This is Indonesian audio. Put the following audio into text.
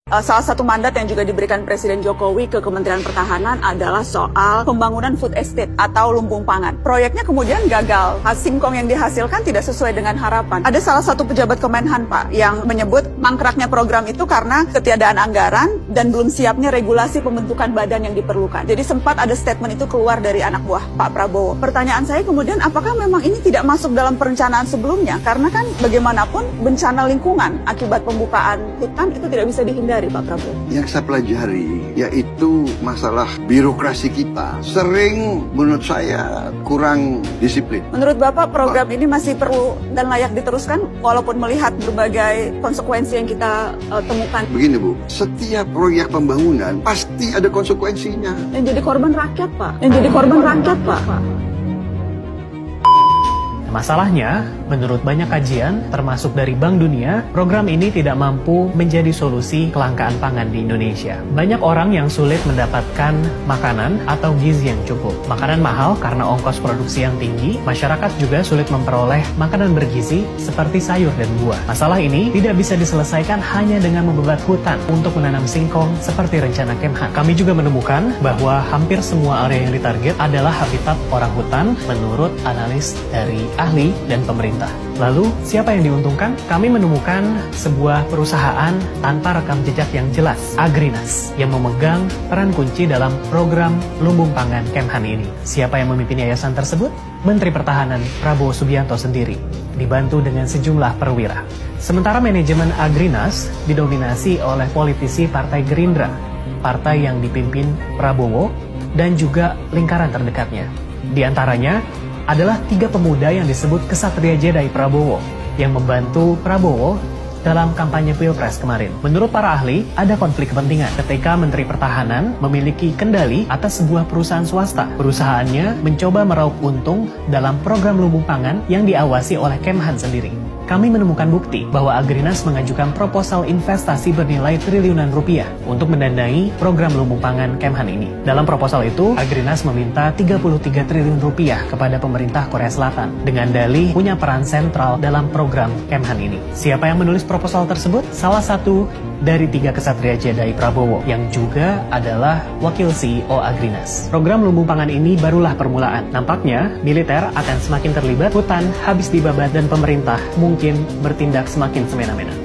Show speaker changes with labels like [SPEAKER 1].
[SPEAKER 1] Salah satu mandat yang juga diberikan Presiden Jokowi ke Kementerian Pertahanan adalah soal pembangunan food estate atau lumbung pangan. Proyeknya kemudian gagal. Singkong yang dihasilkan tidak sesuai dengan harapan. Ada salah satu pejabat Kemenhan, Pak, yang menyebut mangkraknya program itu karena ketiadaan anggaran dan belum siapnya regulasi pembentukan badan yang diperlukan. Jadi sempat ada statement itu keluar dari anak buah Pak Prabowo. Pertanyaan saya kemudian, apakah memang ini tidak masuk dalam perencanaan sebelumnya? Karena kan bagaimanapun bencana lingkungan akibat pembukaan hutan itu tidak bisa dihindari. Pak Prabowo.
[SPEAKER 2] Yang saya pelajari yaitu masalah birokrasi kita sering menurut saya kurang disiplin.
[SPEAKER 1] Menurut Bapak program ini masih perlu dan layak diteruskan walaupun melihat berbagai konsekuensi yang kita temukan.
[SPEAKER 2] Begini Bu, setiap proyek pembangunan pasti ada konsekuensinya.
[SPEAKER 1] Yang jadi korban rakyat Pak. Yang jadi korban rakyat Pak.
[SPEAKER 3] Masalahnya, menurut banyak kajian, termasuk dari Bank Dunia, program ini tidak mampu menjadi solusi kelangkaan pangan di Indonesia. Banyak orang yang sulit mendapatkan makanan atau gizi yang cukup. Makanan mahal karena ongkos produksi yang tinggi, masyarakat juga sulit memperoleh makanan bergizi seperti sayur dan buah. Masalah ini tidak bisa diselesaikan hanya dengan membebat hutan untuk menanam singkong seperti rencana Kemhan. Kami juga menemukan bahwa hampir semua area yang ditarget adalah habitat orang hutan menurut analis dari ahli dan pemerintah. Lalu, siapa yang diuntungkan? Kami menemukan sebuah perusahaan tanpa rekam jejak yang jelas, Agrinas, yang memegang peran kunci dalam program lumbung pangan Kemhan ini. Siapa yang memimpin yayasan tersebut? Menteri Pertahanan Prabowo Subianto sendiri, dibantu dengan sejumlah perwira. Sementara manajemen Agrinas didominasi oleh politisi Partai Gerindra, partai yang dipimpin Prabowo dan juga lingkaran terdekatnya. Di antaranya adalah 3 pemuda yang disebut Kesatria Jedi Prabowo yang membantu Prabowo dalam kampanye Pilpres kemarin. Menurut para ahli, ada konflik kepentingan ketika Menteri Pertahanan memiliki kendali atas sebuah perusahaan swasta. Perusahaannya mencoba meraup untung dalam program lumbung pangan yang diawasi oleh Kemhan sendiri. Kami menemukan bukti bahwa Agrinas mengajukan proposal investasi bernilai triliunan rupiah untuk mendanai program lumbung pangan Kemhan ini. Dalam proposal itu, Agrinas meminta 33 triliun rupiah kepada pemerintah Korea Selatan dengan dalih punya peran sentral dalam program Kemhan ini. Siapa yang menulis proposal tersebut? Salah satu dari 3 Kesatria Jedi Prabowo yang juga adalah wakil CEO Agrinas. Program lumbung pangan ini barulah permulaan. Nampaknya militer akan semakin terlibat, hutan habis dibabat dan pemerintah mungkin bertindak semakin semena-mena.